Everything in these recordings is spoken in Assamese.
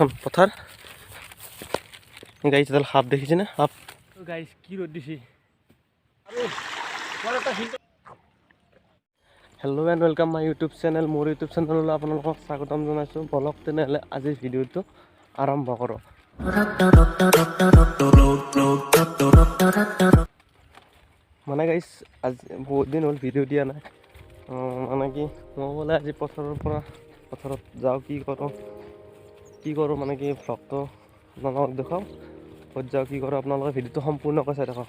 পথাৰ গাইছ এডাল সাপ দেখিছে না সাপ গাইছ কি ৰোদ দিছে hello' and welcome my YouTube channel মোৰ ইউটিউব চেনেললৈ আপোনালোকক স্বাগতম জনাইছোঁ বলক তেনেহ'লে আজিৰ ভিডিঅ'টো আৰম্ভ কৰোঁ মানে গাইছ আজি বহুত দিন হ'ল ভিডিঅ' দিয়া নাই মানে কি মই বোলে আজি পথাৰত যাওঁ কি কৰোঁ মানে কি ভ্লগটো আপোনালোকক দেখাওঁ ক'ত যাওঁ কি কৰোঁ আপোনালোকে ভিডিঅ'টো সম্পূৰ্ণকৈ চাই থাকক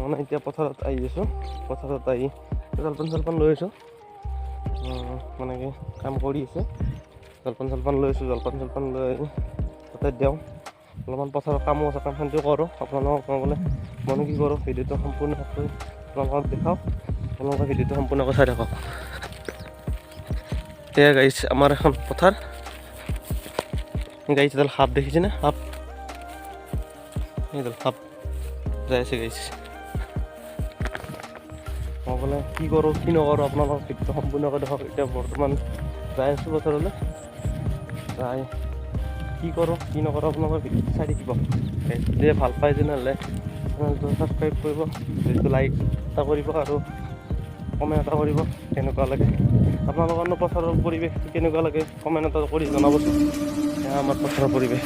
মানে এতিয়া পথাৰত আহি আছোঁ পথাৰত আহি জলপান লৈ আছোঁ মানে কি কাম কৰি আছে জলপান লৈ আছোঁ জলপান লৈ আহি তাতে দিওঁ অলপমান পথাৰত কামো আছে কামখিনিটো কৰোঁ আপোনালোকক মই বোলে মনে কি কৰোঁ ভিডিঅ'টো সম্পূৰ্ণকৈ আপোনালোকক দেখাওঁ আপোনালোকে ভিডিঅ'টো সম্পূৰ্ণকৈ চাই থাকক এয়া গাইছ আমাৰ এখন পথাৰ গাইছ এডাল সাপ দেখিছে না সাপ এইডাল সাপ যাই আছে গাইছ মই বোলে কি কৰোঁ কি নকৰোঁ আপোনালোকক ভিডিঅ'টো সম্পূৰ্ণকৈ দেখাওক এতিয়া বৰ্তমান যাই আছোঁ পথাৰলৈ যাই কি কৰোঁ কি নকৰোঁ আপোনালোকে ভিডিঅ'টো চাই থাকিব যদি ভাল পায় তেনেহ'লে চেনেলটো ছাবস্ক্ৰাইব কৰিব ভিডিঅ'টো লাইক এটা কৰিব আৰু কমেণ্ট এটা কৰিব কেনেকুৱা লাগে আপোনালোকৰ পথাৰৰ পৰিৱেশটো কেনেকুৱা লাগে কমেণ্ট এটা কৰি জনাবচোন এয়া আমাৰ পথাৰৰ পৰিৱেশ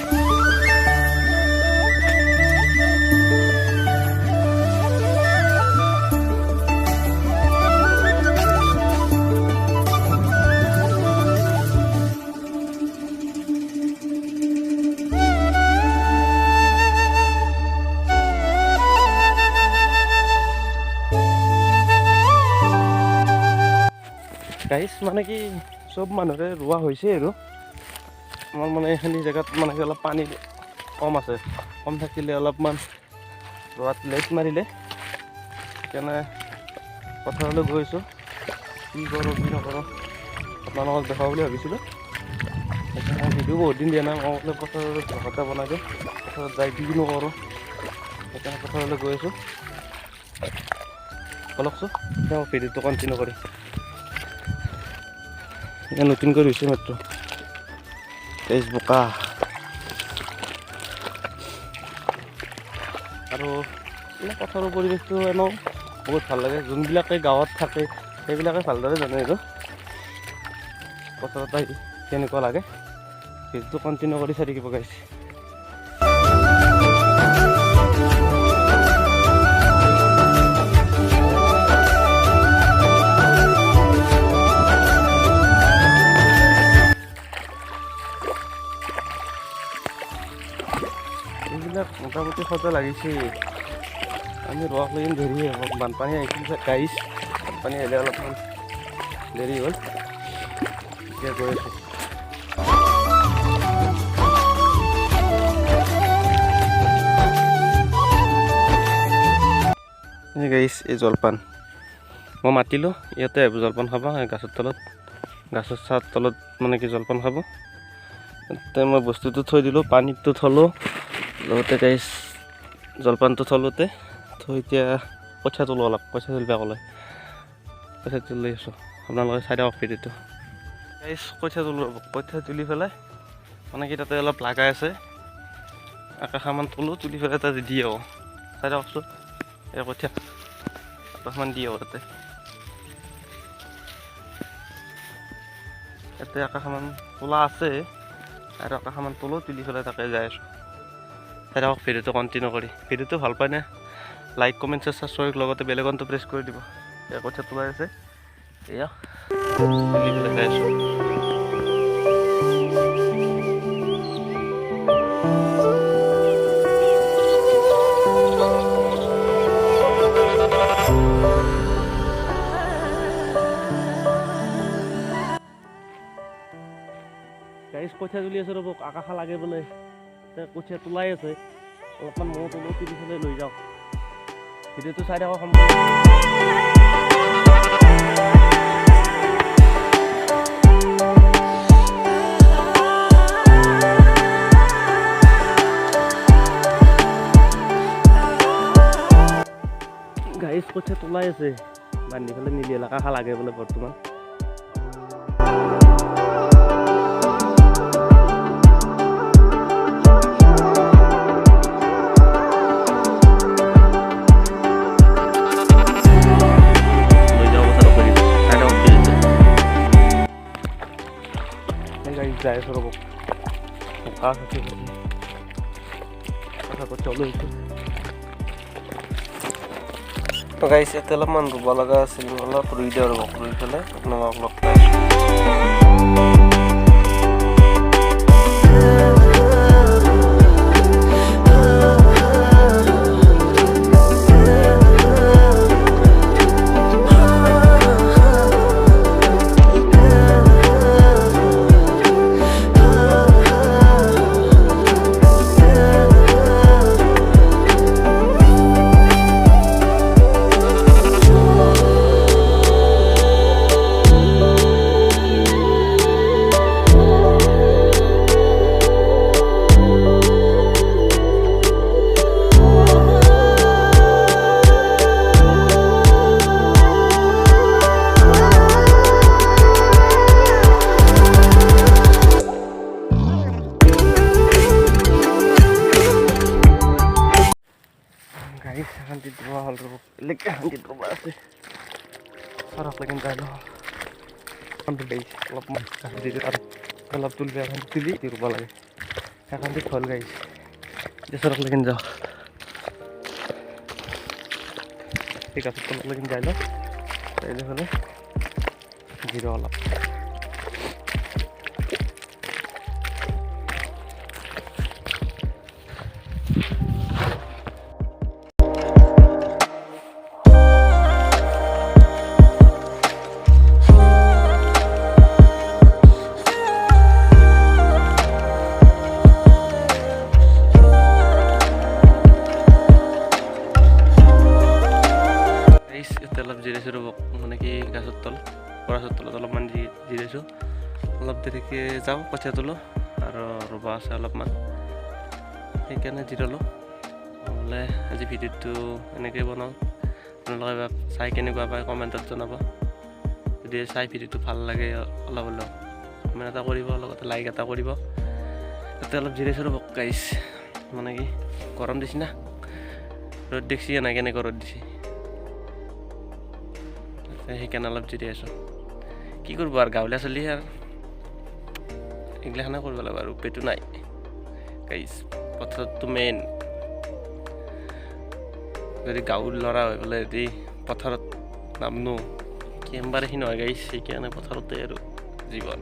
গাইছ মানে কি চব মানুহৰে ৰোৱা হৈছে আৰু আমাৰ মানে এইখিনি জেগাত মানে কি অলপ পানী কম আছে কম থাকিলে অলপমান ৰোৱাত লেট মাৰিলে সেইকাৰণে পথাৰলৈ গৈছোঁ কি কৰোঁ কি নকৰোঁ আপোনালোকক দেখাওঁ বুলি ভাবিছিলোঁ সেইকাৰণে ভিডিঅ' বহুত দিন দিয়া নাই মই বোলে পথাৰত ঘৰতে বনাই দিওঁ পথাৰত যাই কি নকৰোঁ সেইকাৰণে পথাৰলৈ গৈ আছোঁ বলকচোন তেওঁ ভিডিঅ'টো কণ্টিনিউ কৰি নতুনকৈ ৰুইছে মাত্ৰ তেজ বোকা আৰু পথাৰৰ পৰিৱেশটো এনেও বহুত ভাল লাগে যোনবিলাকে গাঁৱত থাকে সেইবিলাকে ভালদৰে জানে আৰু পথাৰত আহি কেনেকুৱা লাগে ভিডিঅ'টো কণ্টিনিউ কৰি চাই থাকিব গাইছে এইবিলাক মোটামুটি সজা লাগিছে আমি ৰোৱা লৈ দেৰি হ'ব বানপানী আহিছিল গাইছ বানপানী আহিলে অলপমান দেৰি হ'ল এতিয়া গৈ আছোঁ এই গাইছ এই জলপান মই মাতিলোঁ ইয়াতে আহিব জলপান খাব গাছৰ ছাঁৰ তলত মানে কি জলপান খাব তাতে মই বস্তুটো থৈ দিলোঁ পানীটো থলোঁ লগতে গাইছ জলপানটো থলোঁতে থৈ এতিয়া কঠীয়া তোলোঁ অলপ কঠীয়া তুলিবা ক'লে কঠীয়া তুলি আছোঁ আপোনালোকে চাই দিয়ক ভিডিঅ'টো গাইছ কঠীয়া তুলি পেলাই মানে কি তাতে অলপ লাগাই আছে আকাশামান তোলোঁ তুলি পেলাই তাতে দি আহোঁ চাই দিয়কচোন এই কঠীয়া আকাশমান দি আহোঁ ইয়াতে আকাশামান তোলা আছে আৰু আকাশামান তোলোঁ তুলি পেলাই তাকে যাই আছোঁ চাই থাকক ভিডিঅ'টো কণ্টিনিউ কৰি ভিডিঅ'টো ভাল পায়নে লাইক কমেণ্ট ছাবস্ক্ৰাইব লগতে বেল আইকনটো প্ৰেছ কৰি দিব এয়া কঠীয়া তোলাই আছে এয়া তুলি পেলাই যাই আছোঁ গাইছ কঠীয়া তুলি আছে ৰ'ব আকাশা লাগে বোলে কঠীয়া তোলাই আছে অলপমান ময়ো তোলোঁ তুলি পেলাই লৈ যাওঁ ভিডিঅ'টো চাই থাকক গাইছ কঠীয়া তোলাই আছে বান্ধি পেলাই নিলি এলেকা লাগে বোলে বৰ্তমান। যাই আছো ৰ'ব কাষ আছে তো গাইছে এতিয়া অলপমান ৰুব লগা আছিল অলপ ৰুই দিওঁ ৰ'ব ৰুই পেলাই আপোনালোকক লগ পাই শান্তি ধোৱা হ'ল ৰ'ব বেলেগকৈ শান্তি ধোৱা আছে চাৰক লাগিন যাই লওঁ গাইছে অলপমান আৰু অলপ তুলিব এখন তুলি ৰুব লাগে শান্তি ফল গাইছে এতিয়া চাৰক লাগিন যাওঁ ঠিক আছে তলক লাগিন যাই লওঁ যাই হ'লে জিৰ' অলপ অলপ জিৰাইছোঁ ৰ'ব মানে কি গাছৰ তলত গছৰ তলত অলপমান জিৰাইছোঁ অলপ দেৰিকৈ যাওঁ কঠীয়া তোলোঁ আৰু ৰুব আছে অলপমান সেইকাৰণে জিৰালোঁ নহ'লে আজি ভিডিঅ'টো এনেকৈ বনাওঁ আপোনালোকে চাই কেনেকুৱা পায় কমেণ্টত জনাব যদি চাই ভিডিঅ'টো ভাল লাগে অলপ হ'লেও কমেণ্ট এটা কৰিব লগতে লাইক এটা কৰিব তাতে অলপ জিৰাইছোঁ ৰ'ব গাইছ মানে কি গৰম দিছে না ৰ'দ দেখছি নাই কেনেকৈ ৰ'দ দিছে সেইকাৰণে অলপ জিৰাই আছোঁ কি কৰিব আৰু গাঁৱলীয়া চলি আৰু এইগিলাখানে কৰিব লাগিব আৰু উপায়টো নাই গাইছ পথাৰতটো মেইন যদি গাঁৱৰ ল'ৰা হৈ পেলাই যদি পথাৰত নামনো কেম্বাৰখিনি নহয় গাইছ সেইকাৰণে পথাৰতে আৰু জীৱন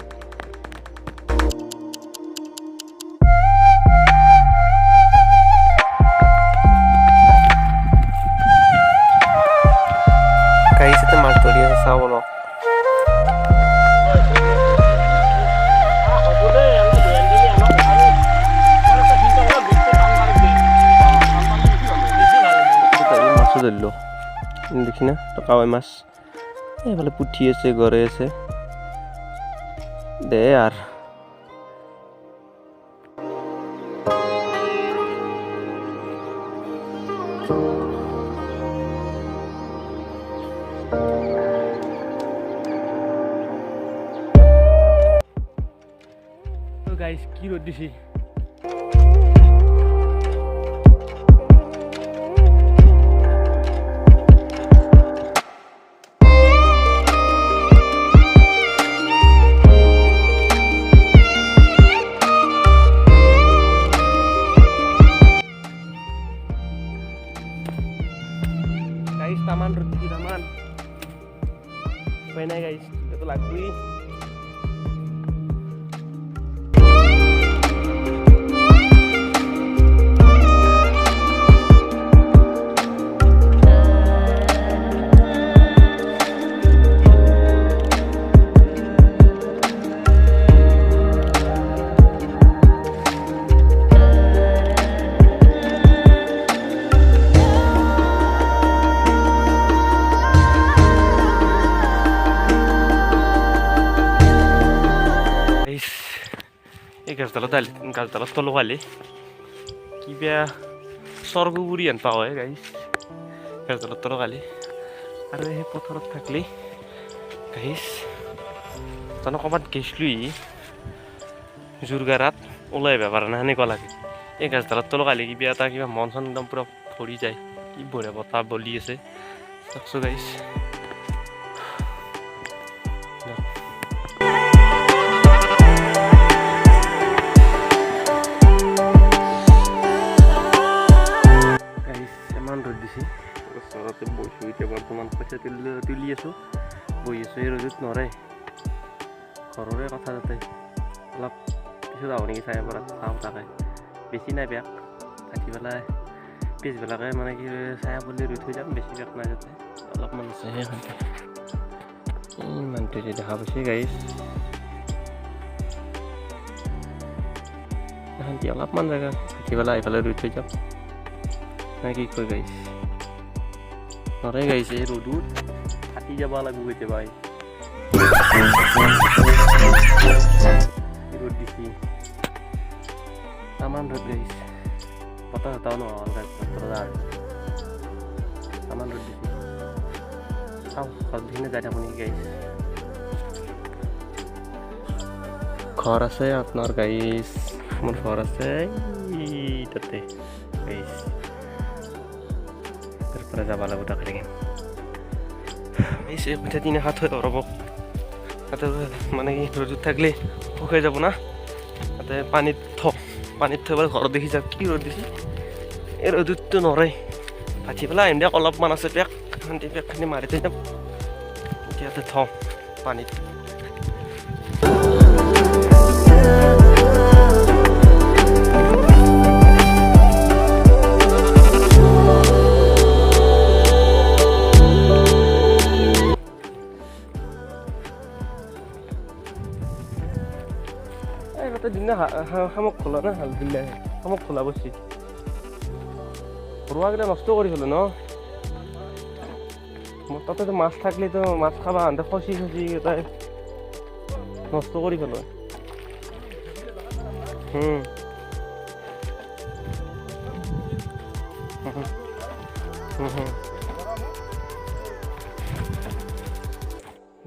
গাইছে মাছ ধৰি আছে চাওঁ অলপ মাছো ধৰিলোঁ দেখি না কাৱৈ মাছ এইফালে পুঠি আছে গৰৈ আছে দে আৰু গাইস কি রোদ দিছি গাইস taman রোদ দিছি taman উপায় নাই গাইস এটা লাগবেই গাছডালত তলো খালি কিবা স্বৰ্গপুৰী হেন পাওঁ গাইছ গাছডালত তলো খালি আৰু সেই পথাৰত থাকলি গাইছ জানো ক'ৰবাত গৈছিলো জোৰগাৰাত ওলাই আহিব পৰা নাই সেনেকুৱা লাগে। এই গাছডালত তলত কালি কিবা মন চন একদম পূৰা ভৰি যায়। কি বঢ়িয়া বতাহ বলি আছে চাওকচোন গাইছ। ইমান ৰ'দ দিছে ওচৰতে বহিছোঁ এতিয়া বৰ্তমান পইচা তুলি আছোঁ বহি আছোঁ এই ৰ'দত নৰে ঘৰৰে কথা যাতে অলপ পিছত আহোঁ নেকি চাই পৰা চাওঁ তাকে বেছি নাই বেগ কাটি পেলাই পিছবেলাকে মানে কি চায়া বুলি ৰুই থৈ যাম বেছি বেগ নাই যাতে অলপমান আছে সেইখনতে ইমানটো যে দেখা পাইছে গাইছ এখানটি অলপমান জেগা কাটি পেলাই এইফালে ৰুই থৈ যাম নাই কি কয় গাইছ নৰে গাইছ এই ৰ'দত কাটি যাব লাগিব কেতিয়াবা ৰ'দ দিছি তামান ৰ'দ গাইছ বতাহ চতাহও নহ'ল তামান ৰ'দ দিছি চাওঁ ঘৰখিনি যাই থাকোঁ নেকি গাইছ ঘৰ আছে আপোনাৰ গাইছ মোৰ ঘৰ আছে তাতে গাইছ পৰা যাব লাগিব তাকে দেখি এই পিঠা তিনি হাত হৈ ৰ'ব তাতে মানে কি ৰ'দত থাকিলে শুকাই যাব না তাতে পানীত থৈ পেলাই ঘৰত দেখি যাওক কি ৰ'দ দিছে এই ৰ'দততো নৰে ভাজি পেলাই আহিম দিয়ক অলপমান আছে পেকখিনি মাৰি থৈ যাম এতিয়াতে থওঁ পানীত দিনা শামুক খোলা না হাল দিলে শামুক খোলা বসছি ৰোৱাকেইটা নষ্ট কৰি ফেলো ন তাতে মাছ থাকলেতো মাছ খাবা আনতে খচি তাই নষ্ট কৰি ফেলো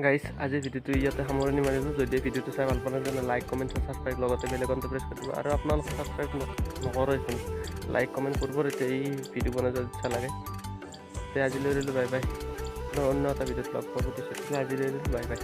গাইছ আজিৰ ভিডিঅ'টো ইয়াতে সামৰণি মাৰিলোঁ যদি ভিডিঅ'টো চাই ভাল পালে তেনে লাইক কমেণ্ট ছাবস্ক্ৰাইব লগতে বেল আইকনটো প্ৰেছ কৰি দিব আৰু আপোনালোকে ছাবস্ক্ৰাইব নকৰেচোন লাইক কমেণ্ট কৰিব এতিয়া এই ভিডিঅ' বনাই যদি ইচ্ছা লাগে তে আজিলৈ ৰ'লোঁ বাই বাই অন্য এটা ভিডিঅ'ত লগ পাব পিছত আজিলৈ ৰ'লোঁ বাই বাই